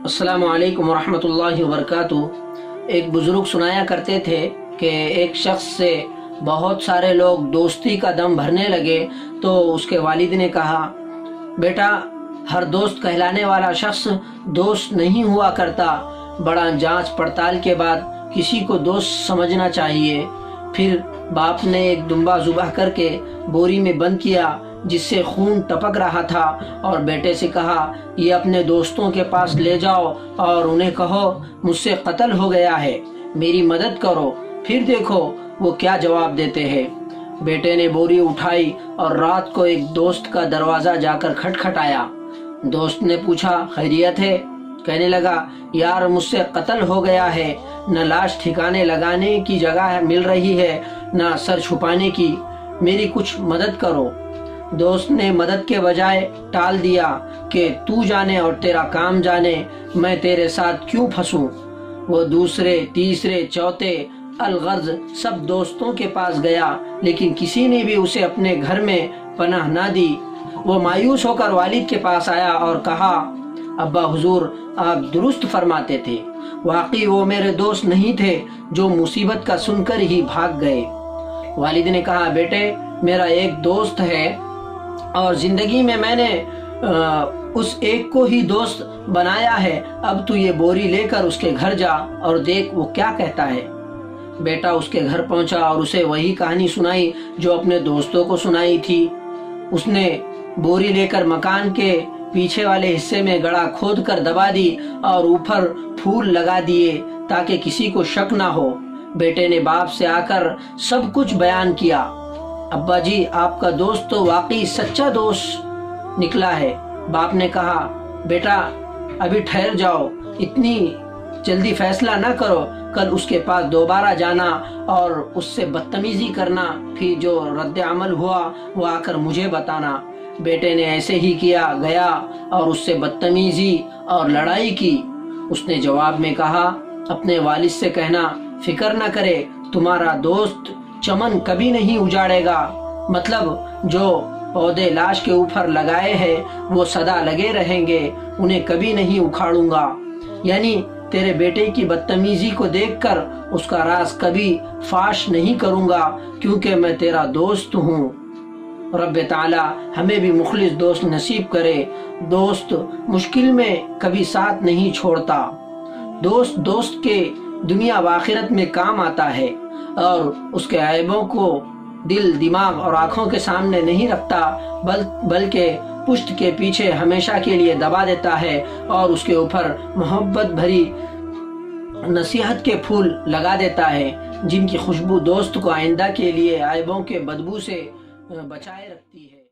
السلام علیکم ورحمۃ اللہ وبرکاتہ۔ ایک بزرگ سنایا کرتے تھے کہ ایک شخص سے بہت سارے لوگ دوستی کا دم بھرنے لگے تو اس کے والد نے کہا، بیٹا ہر دوست کہلانے والا شخص دوست نہیں ہوا کرتا، بڑا جانچ پڑتال کے بعد کسی کو دوست سمجھنا چاہیے۔ پھر باپ نے ایک دمبا ذبح کر کے بوری میں بند کیا جس سے خون ٹپک رہا تھا، اور بیٹے سے کہا، یہ اپنے دوستوں کے پاس لے جاؤ اور انہیں کہو مجھ سے قتل ہو گیا ہے، میری مدد کرو، پھر دیکھو وہ کیا جواب دیتے ہیں۔ بیٹے نے بوری اٹھائی اور رات کو ایک دوست کا دروازہ جا کر کھٹکھٹایا۔ دوست نے پوچھا، خیریت ہے؟ کہنے لگا، یار مجھ سے قتل ہو گیا ہے، نہ لاش ٹھکانے لگانے کی جگہ مل رہی ہے نہ سر چھپانے کی، میری کچھ مدد کرو۔ دوست نے مدد کے بجائے ٹال دیا کہ تو جانے اور تیرا کام جانے، میں تیرے ساتھ کیوں پھنسوں۔ وہ دوسرے، تیسرے، چوتھے، الغرض سب دوستوں کے پاس گیا، لیکن کسی نے بھی اسے اپنے گھر میں پناہ نہ دی۔ وہ مایوس ہو کر والد کے پاس آیا اور کہا، ابا حضور آپ درست فرماتے تھے، واقعی وہ میرے دوست نہیں تھے جو مصیبت کا سن کر ہی بھاگ گئے۔ والد نے کہا، بیٹے میرا ایک دوست ہے اور زندگی میں نے اس ایک کو ہی دوست بنایا ہے، اب تو یہ بوری لے کر اس کے گھر جا اور دیکھ وہ کیا کہتا ہے۔ بیٹا اس کے گھر پہنچا اور اسے وہی کہانی سنائی جو اپنے دوستوں کو سنائی تھی۔ اس نے بوری لے کر مکان کے پیچھے والے حصے میں گڑھا کھود کر دبا دی اور اوپر پھول لگا دیے تاکہ کسی کو شک نہ ہو۔ بیٹے نے باپ سے آ کر سب کچھ بیان کیا۔ ابا جی آپ کا دوست تو واقعی سچا دوست نکلا ہے۔ باپ نے کہا، بیٹا ابھی ٹھہر جاؤ، اتنی جلدی فیصلہ نہ کرو، کل اس کے پاس دوبارہ جانا اور اس سے بدتمیزی کرنا، پھر جو رد عمل ہوا وہ آ کر مجھے بتانا۔ بیٹے نے ایسے ہی کیا، گیا اور اس سے بدتمیزی اور لڑائی کی۔ اس نے جواب میں کہا، اپنے والد سے کہنا فکر نہ کرے، تمہارا دوست چمن کبھی نہیں اجاڑے گا، مطلب جو پودے لاش کے اوپر لگائے ہیں وہ سدا لگے رہیں گے، انہیں کبھی نہیں اکھاڑوں گا۔ یعنی تیرے بیٹے کی بدتمیزی کو دیکھ کر اس کا راز کبھی فاش نہیں کروں گا، کیونکہ میں تیرا دوست ہوں۔ رب تعالی ہمیں بھی مخلص دوست نصیب کرے۔ دوست مشکل میں کبھی ساتھ نہیں چھوڑتا۔ دوست کے دنیا و آخرت میں کام آتا ہے اور اس کے عیبوں کو دل، دماغ اور آنکھوں کے سامنے نہیں رکھتا، بلکہ پشت کے پیچھے ہمیشہ کے لیے دبا دیتا ہے اور اس کے اوپر محبت بھری نصیحت کے پھول لگا دیتا ہے، جن کی خوشبو دوست کو آئندہ کے لیے عیبوں کے بدبو سے بچائے رکھتی ہے۔